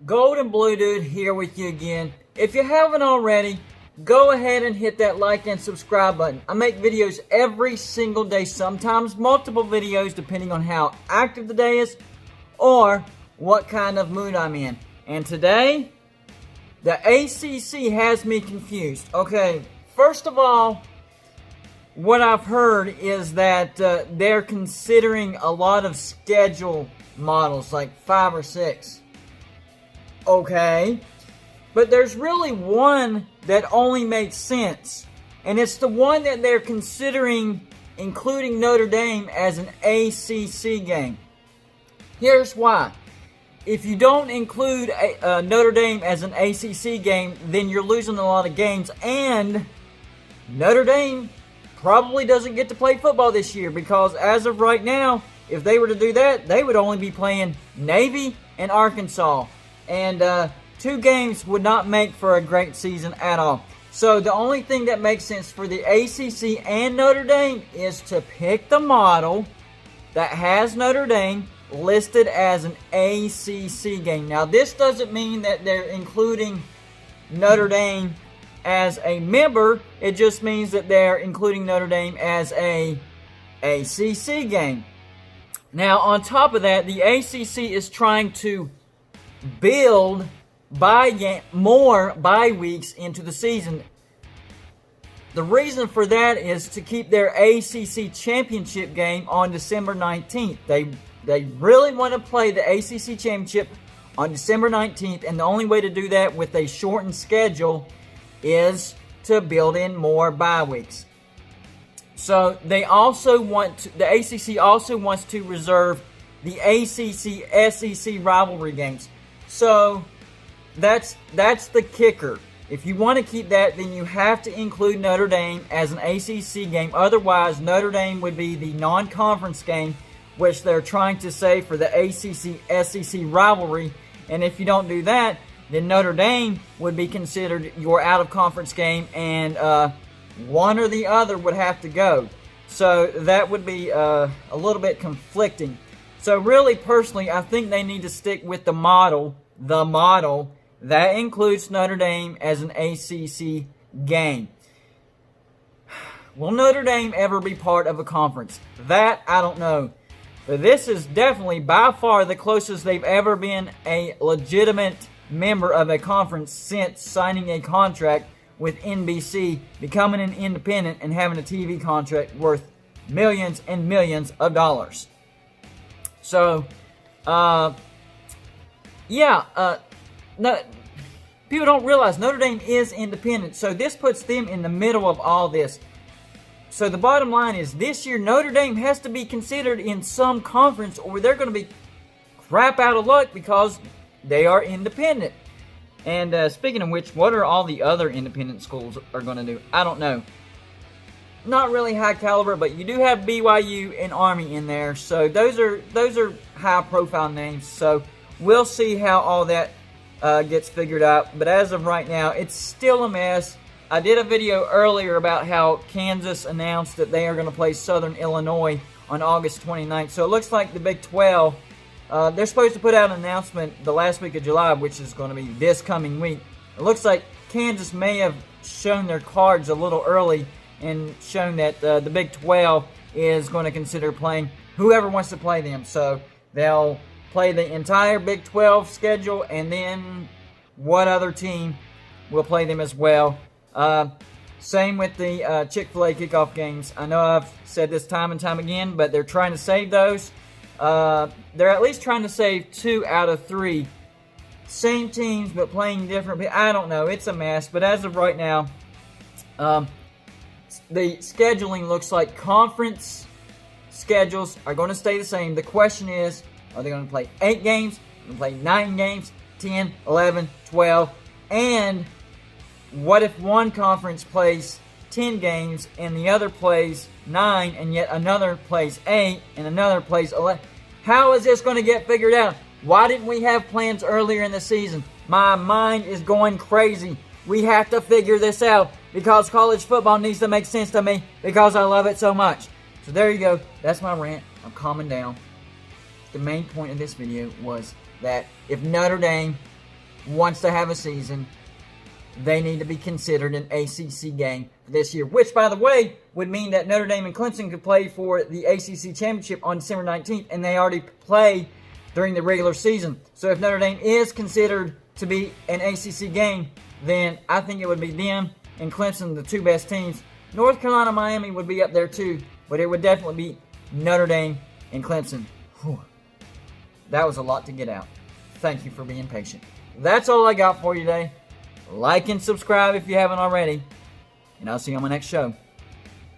Gold and Blue Dude here with you again. If you haven't already, go ahead and hit that like and subscribe button. I make videos every single day, sometimes multiple videos depending on how active the day is or what kind of mood I'm in. And today, the ACC has me confused. Okay, first of all, what I've heard is that they're considering a lot of schedule models, like 5 or 6. Okay, but there's really one that only makes sense, and it's the one that they're considering including Notre Dame as an ACC game. Here's why. If you don't include Notre Dame as an ACC game, then you're losing a lot of games, and Notre Dame probably doesn't get to play football this year, because as of right now, if they were to do that, they would only be playing Navy and Arkansas. And 2 games would not make for a great season at all. So the only thing that makes sense for the ACC and Notre Dame is to pick the model that has Notre Dame listed as an ACC game. Now, this doesn't mean that they're including Notre Dame as a member. It just means that they're including Notre Dame as a ACC game. Now, on top of that, the ACC is trying to build more bye weeks into the season. The reason for that is to keep their ACC championship game on December 19th. They really want to play the ACC championship on December 19th, and the only way to do that with a shortened schedule is to build in more bye weeks. So they also the ACC also wants to reserve the ACC-SEC rivalry games. So that's the kicker. If you want to keep that, then you have to include Notre Dame as an ACC game. Otherwise, Notre Dame would be the non-conference game, which they're trying to save for the ACC-SEC rivalry. And if you don't do that, then Notre Dame would be considered your out-of-conference game, and one or the other would have to go. So that would be a little bit conflicting. So really, personally, I think they need to stick with the model that includes Notre Dame as an ACC game. Will Notre Dame ever be part of a conference? That, I don't know. But this is definitely by far the closest they've ever been a legitimate member of a conference since signing a contract with NBC, becoming an independent, and having a TV contract worth millions and millions of dollars. So, no, people don't realize Notre Dame is independent, so this puts them in the middle of all this. So the bottom line is, this year Notre Dame has to be considered in some conference, or they're going to be crap out of luck because they are independent. And speaking of which, what are all the other independent schools are going to do? I don't know. Not really high caliber, but you do have BYU and Army in there, so those are high profile names. So we'll see how all that gets figured out. But as of right now, it's still a mess. I did a video earlier about how Kansas announced that they are going to play Southern Illinois on August 29th. So it looks like the Big 12, they're supposed to put out an announcement the last week of July, which is going to be this coming week. It looks like Kansas may have shown their cards a little early and shown that the Big 12 is going to consider playing whoever wants to play them. So they'll play the entire Big 12 schedule, and then what other team will play them as well. Same with the Chick-fil-A kickoff games. I know I've said this time and time again, but they're trying to save those. They're at least trying to save 2 out of 3. Same teams, but playing different. I don't know. It's a mess. But as of right now, the scheduling looks like conference schedules are going to stay the same. The question is, are they going to play 8 games? Are they going to play 9 games? 10, 11, 12? And what if one conference plays 10 games and the other plays 9, and yet another plays 8 and another plays 11? How is this going to get figured out? Why didn't we have plans earlier in the season? My mind is going crazy. We have to figure this out, because college football needs to make sense to me, because I love it so much. So there you go. That's my rant. I'm calming down. The main point of this video was that if Notre Dame wants to have a season, they need to be considered an ACC game this year, which, by the way, would mean that Notre Dame and Clemson could play for the ACC championship on December 19th, and they already play during the regular season. So if Notre Dame is considered to be an ACC game, then I think it would be them and Clemson, the two best teams. North Carolina, Miami would be up there too, but it would definitely be Notre Dame and Clemson. Whew. That was a lot to get out. Thank you for being patient. That's all I got for you today. Like and subscribe if you haven't already, and I'll see you on my next show.